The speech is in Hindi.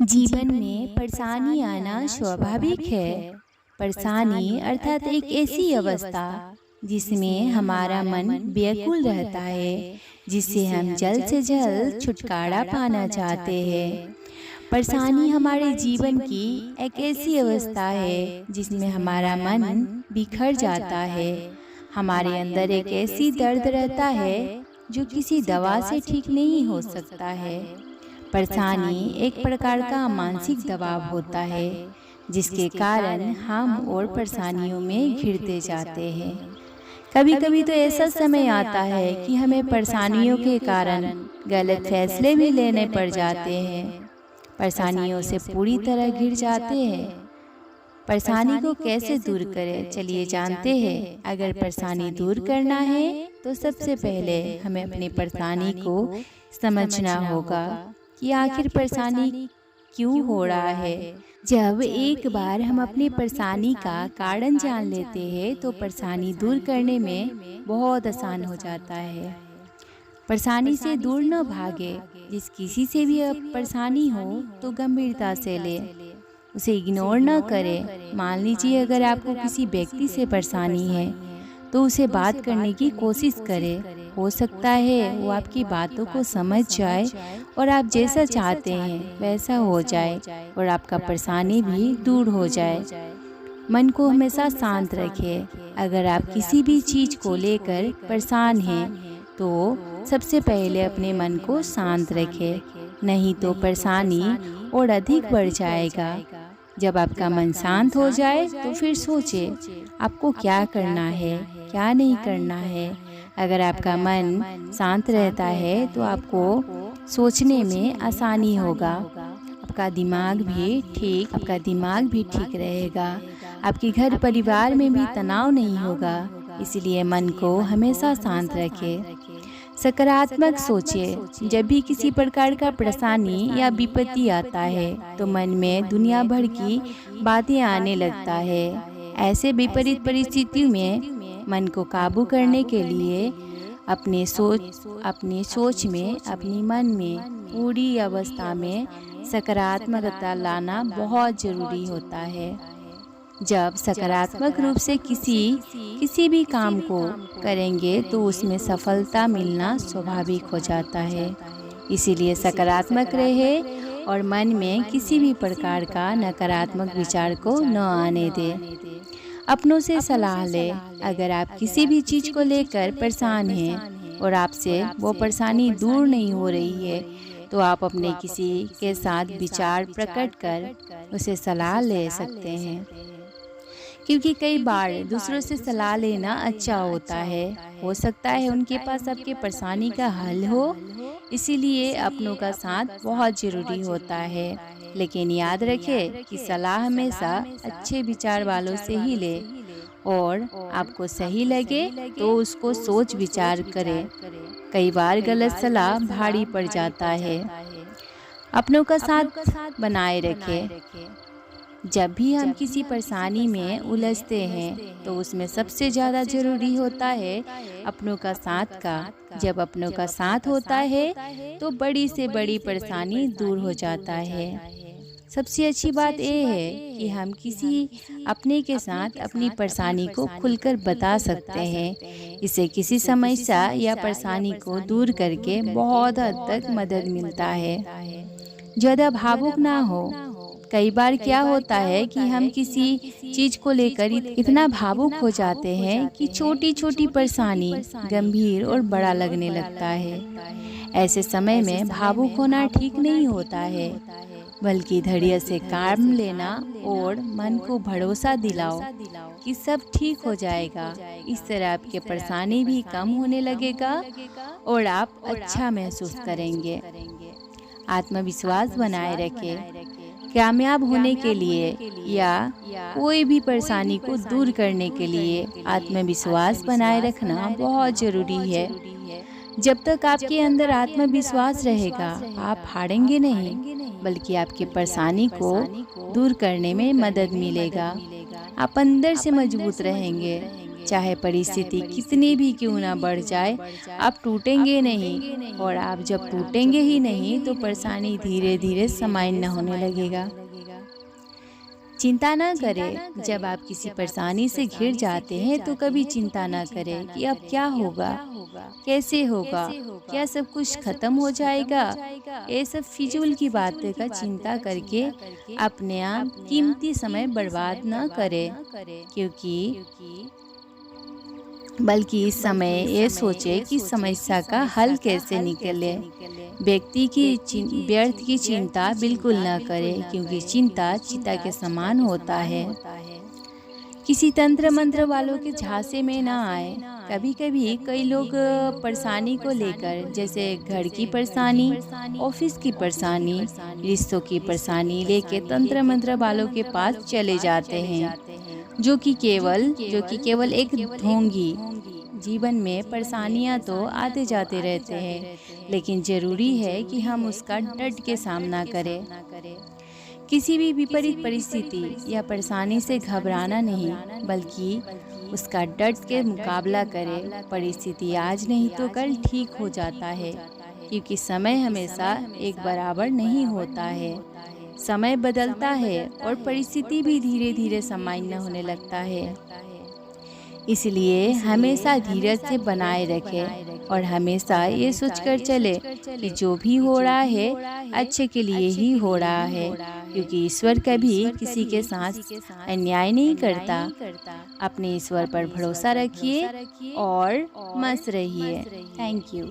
जीवन में परेशानी आना स्वाभाविक है। परेशानी अर्थात एक ऐसी अवस्था जिसमें हमारा मन व्याकुल रहता है, जिससे हम जल्द से जल्द छुटकारा पाना चाहते हैं। परेशानी हमारे जीवन की एक ऐसी अवस्था है जिसमें हमारा मन बिखर जाता है। हमारे अंदर एक ऐसी दर्द रहता है जो किसी दवा से ठीक नहीं हो सकता है। परेशानी एक प्रकार का मानसिक दबाव होता है जिसके कारण हम और परेशानियों में घिरते जाते हैं। कभी कभी तो ऐसा समय आता है कि हमें परेशानियों के कारण गलत फैसले भी लेने पड़ जाते हैं। परेशानियों से पूरी तरह घिर जाते हैं। परेशानी को कैसे दूर करें, चलिए जानते हैं। अगर परेशानी दूर करना है तो सबसे पहले हमें अपनी परेशानी को समझना होगा कि आखिर परेशानी क्यों हो रहा है। जब एक बार हम अपनी परेशानी का कारण जान लेते हैं तो परेशानी दूर करने में बहुत आसान हो जाता है। परेशानी से दूर न भागे। जिस किसी से भी परेशानी हो तो गंभीरता से ले, उसे इग्नोर न करें। मान लीजिए अगर आपको किसी व्यक्ति से परेशानी है तो उसे बात करने की कोशिश करें। हो सकता है वो आपकी बातों को समझ जाए और आप जैसा चाहते हैं वैसा हो जाए और आपका परेशानी भी दूर हो जाए। मन को हमेशा शांत रखें। अगर आप किसी भी चीज़ को लेकर परेशान हैं तो सबसे पहले अपने मन को शांत रखें, नहीं तो परेशानी और अधिक बढ़ जाएगा। जब आपका मन शांत हो जाए तो फिर सोचें आपको क्या करना है, क्या नहीं करना है। अगर आपका मन शांत रहता है तो आपको सोचने में आसानी होगा। आपका दिमाग भी ठीक रहेगा। आपके घर परिवार में भी तनाव नहीं होगा। इसलिए मन को हमेशा शांत रखें। सकारात्मक सोचिए। जब भी किसी प्रकार का परेशानी या विपत्ति आता है तो मन में दुनिया भर की बातें आने लगता है। ऐसे विपरीत परिस्थितियों में मन को काबू करने के लिए अपनी सोच में, अपनी मन में पूरी अवस्था में सकारात्मकता लाना बहुत ज़रूरी होता है। जब सकारात्मक रूप से किसी भी काम को करेंगे तो उसमें सफलता मिलना स्वाभाविक हो जाता है। इसीलिए सकारात्मक रहे और मन में किसी भी प्रकार का नकारात्मक विचार को न आने दें। अपनों से सलाह लें। अगर आप किसी भी चीज़ को लेकर परेशान हैं और आपसे वो परेशानी दूर नहीं हो रही है तो आप अपने किसी के साथ विचार प्रकट कर उसे सलाह ले सकते हैं, क्योंकि कई बार दूसरों से सलाह लेना अच्छा होता है। हो सकता है उनके पास आपके परेशानी का हल हो। इसीलिए अपनों का साथ बहुत ज़रूरी होता है। लेकिन याद रखें कि सलाह हमेशा अच्छे विचार वालों से ही ले और आपको सही लगे तो उसको सोच विचार करें। कई बार गलत सलाह भारी पड़ जाता है। अपनों का साथ बनाए रखें। जब भी हम किसी परेशानी में उलझते हैं तो उसमें सबसे ज़्यादा ज़रूरी होता है अपनों का साथ का। जब अपनों का साथ होता है तो बड़ी से बड़ी परेशानी दूर हो जाता है। सबसे अच्छी बात यह है कि हम किसी अपने के साथ अपनी परेशानी को खुलकर बता सकते हैं। इससे किसी समस्या या परेशानी को दूर करके बहुत हद तक मदद मिलता है। ज़्यादा भावुक ना हो। कई बार क्या होता है कि हम किसी चीज़ को लेकर इतना भावुक हो जाते हैं कि छोटी छोटी परेशानी गंभीर और बड़ा लगने लगता है। ऐसे समय में भावुक होना ठीक नहीं होता है, बल्कि धैर्य से काम लेना और मन को भरोसा दिलाओ कि सब ठीक हो जाएगा। इस तरह आपके परेशानी भी कम होने लगेगा और आप अच्छा महसूस करेंगे। आत्मविश्वास बनाए रखें। कामयाब होने के लिए या कोई भी परेशानी को दूर करने के लिए आत्मविश्वास बनाए रखना बहुत ज़रूरी है। जब तक आपके अंदर आत्मविश्वास रहेगा आप हारेंगे नहीं, बल्कि आपकी परेशानी को दूर करने में मदद मिलेगा। आप अंदर से मजबूत रहेंगे चाहे परिस्थिति कितनी भी क्यों ना बढ़ जाए, आप टूटेंगे नहीं। और आप जब टूटेंगे ही नहीं तो परेशानी धीरे धीरे समान्य होने लगेगा। चिंता ना करें। जब आप किसी परेशानी से घिर जाते हैं तो कभी चिंता ना करें कि अब क्या होगा, कैसे होगा, क्या सब कुछ खत्म हो जाएगा। ये सब फिजूल की बातें का चिंता करके अपने आप कीमती समय बर्बाद ना करें, बल्कि इस समय ये सोचे कि समस्या का हल कैसे निकले। व्यर्थ की चिंता बिल्कुल न करें, क्योंकि चिंता चिता के समान होता है। किसी तंत्र मंत्र वालों के झांसे में ना आए। कभी कभी कई लोग परेशानी को लेकर, जैसे घर की परेशानी, ऑफिस की परेशानी, रिश्तों की परेशानी लेके तंत्र मंत्र वालों के पास चले जाते हैं, जो कि केवल एक ढोंगी। जीवन में परेशानियां तो आते जाते रहते हैं, लेकिन जरूरी है कि हम उसका डट के सामना करें। किसी भी विपरीत परिस्थिति या परेशानी से घबराना नहीं, बल्कि उसका डट के मुकाबला करें। परिस्थिति आज नहीं तो कल ठीक हो जाता है, क्योंकि समय हमेशा एक बराबर नहीं होता है। समय बदलता है और परिस्थिति भी धीरे धीरे सामान्य होने लगता है। इसलिए हमेशा धीरज से बनाए रखें और हमेशा ये सोचकर चले कि जो भी हो रहा है अच्छे के लिए ही हो रहा है, क्योंकि ईश्वर कभी किसी के साथ अन्याय नहीं करता। अपने ईश्वर पर भरोसा रखिए और मस्त रहिए। Thank you.